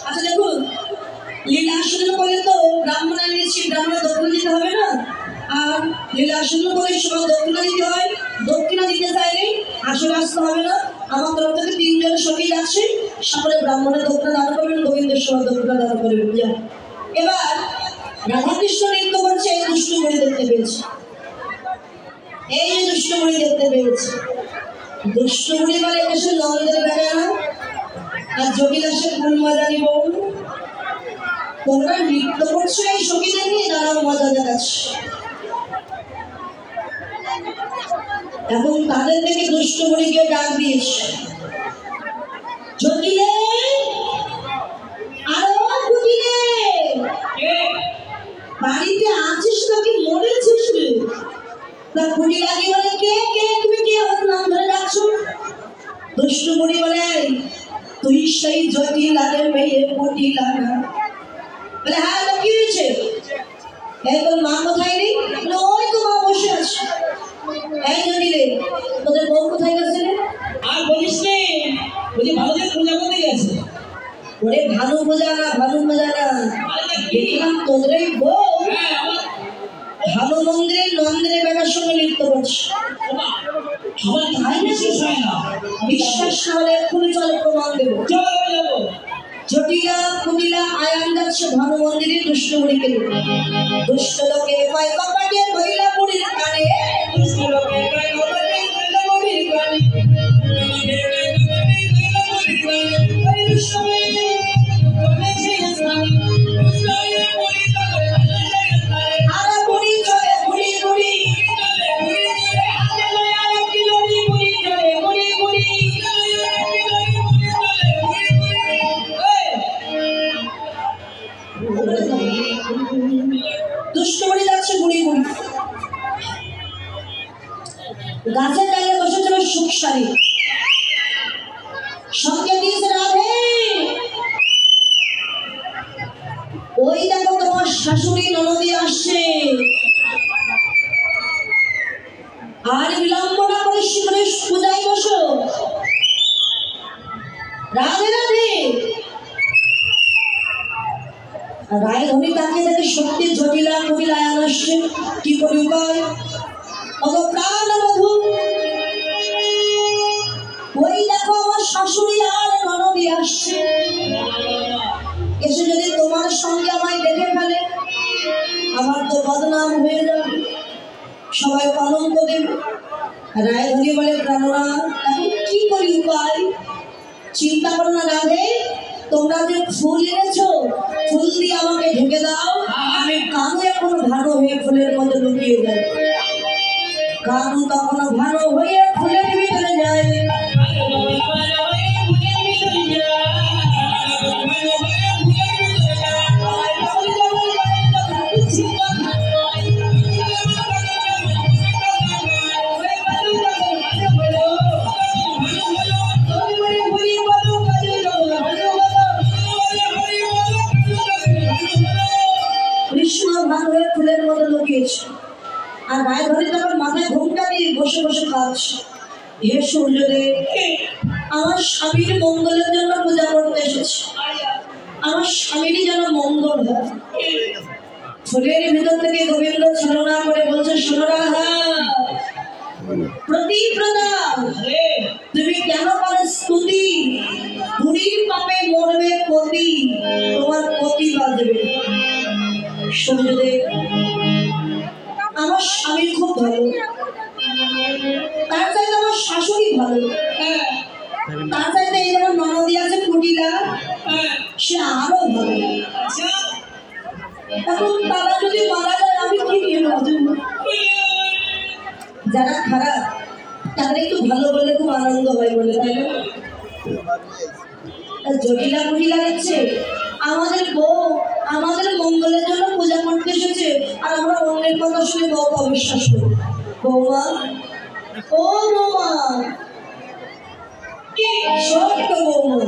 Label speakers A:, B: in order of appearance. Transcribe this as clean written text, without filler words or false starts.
A: আচ্ছা দেখুন, লীলা আসন করে তো ব্রাহ্মণের নিচ্ছি, ব্রাহ্মণের দক্ষিণা দিতে হবে না। আর লীলা আসন করে সময় দক্ষিণা দিতে হয়, দক্ষিণা দিতে চাইলে আসলে আসতে হবে না। আমার তরফ থেকে 3 জন সখী যাচ্ছে, সকলে ব্রাহ্মণের দক্ষিণা দান করবেন, গোবিন্দের সময় দক্ষিণা দান করবেন। এবার রাধাকৃষ্ণ নৃত্য করছে, এই দুষ্টুমণি দেখতে পেয়েছে, এই যে দুষ্টুমণি দেখতে পেয়েছে। দুষ্টুমণি বলে এসে নন্দের বেড়া আর জটিলাসে ফুল মজানি বউ, তোমরা নৃত্য করছো এই সখীদের নিয়ে, তারাও মজা দেখাচ্ছে। এবং তাদের থেকে দুষ্টুমণিকে ডাক দিয়েছে, জটিলে আরো জটিলে, বাড়িতে আছিস নাকি মরেছিস? না কুটি লাগি বলে কে কে, তুমি কে নাম ধরে ডাকছো? দুষ্টুমণি বলে তুই সেই জটিলাদের মেয়ে কুটিলা না? বলে হ্যাঁ, তো কি হয়েছে? এই তোর মা কোথায় নেই? ওই তো মা বসে আছে। এই জটিলে তোদের বউ কোথায় গেছে?
B: আর বলিস নে, বলি ভালো পূজা করতে গেছে।
A: ওরে ভালো বোঝা না, ভালো বোঝা না, দেখলাম তোদের বউ ভালো মন্দিরের নন্দিনের বেটার সঙ্গে নৃত্য করছে।
B: আমার তাই বিশ্বাস হয় না।
A: বিশ্বাস না হলে এক্ষুনি চলে প্রমাণ দেবো। জটিলা কুটিলা আয়ান যাচ্ছে ভানু মন্দিরে দুষ্টমণিকে নিয়ে। দুষ্ট লোকে কয় কপাটে মহিলা বুড়ির কানে, দুষ্ট লোকে কয় কপাটে মহিলা বুড়ির কানে, দুষ্টমণি যাচ্ছে বুড়ি বুড়ি। গাছের ডালে বসেছিল সুখসারী, সঙ্গে দিয়েছে রাধে, ওই দেখো তোমার শাশুড়ি ননদি আসছে, আর বিলম্ব না করে শিখরে পূজায় বসো। রাধে রাধে। রায় ধনী তাকে দেখে সত্যি জটিলা কুটিলা আয়ান আসছে, কি করি উপায়? অত প্রাণ বধূ, ওই দেখো আমার শাশুড়ি আর ননদি আসছে, এসে যদি তোমার সঙ্গে আমায় দেখে ফেলে আমার তো বদনাম হয়ে যাবে, সবাই কলঙ্ক দেবে। রায় ধনী বলে প্রাণনা, এখন কি করি উপায়? চিন্তা করো না রাধে, তোমরা যে ফুল এনেছো ফুল দিয়ে আমাকে ঢেকে দাও, আমি কানু এখনো ভালো হয়ে ফুলের মধ্যে লুকিয়ে যাই। কানু তখনও ভালো হয়ে ফুলের ভিতরে যায়। ফুলের মধ্যে লুকিয়েছে, আর রায় ধরে তখন মাথায় ঘুমটা দিয়ে বসে বসে কাঁদছে। হে সূর্যদেব, আমার স্বামীর মঙ্গলের জন্য পূজা করতে এসেছে, আমার স্বামীরই যেন মঙ্গল হয়। ফুলের ভিতর থেকে গোবিন্দ ছলনা করে বলছে, সোনরাধা প্রতিপ্রদা, তুমি কেন করে স্তুতি? বুড়ির পাপে মরবে পতি, তোমার পতি বাজবে। সূর্যদেব, আমার স্বামী খুব ভালো, তার চাইতে আমার শাশুড়ি ভালো, তার চাইতে এই যেমন ননদি আছে কুটিলা, সে আরো ভালো। এখন তারা যদি মারা যায় আমি কি নিয়ে বাঁচব? যারা খারাপ তাদের একটু ভালো বলে খুব আনন্দ হয় বলে, তাই না? জটিলা কুটিলা যাচ্ছে, আমাদের বউ আমাদের মঙ্গলের জন্য পূজা করতে এসেছে, আর আমরা অন্যের কথা শুনে বউকে অবিশ্বাস করি। বৌমা, ও বৌমা, ছোট্ট বৌমা,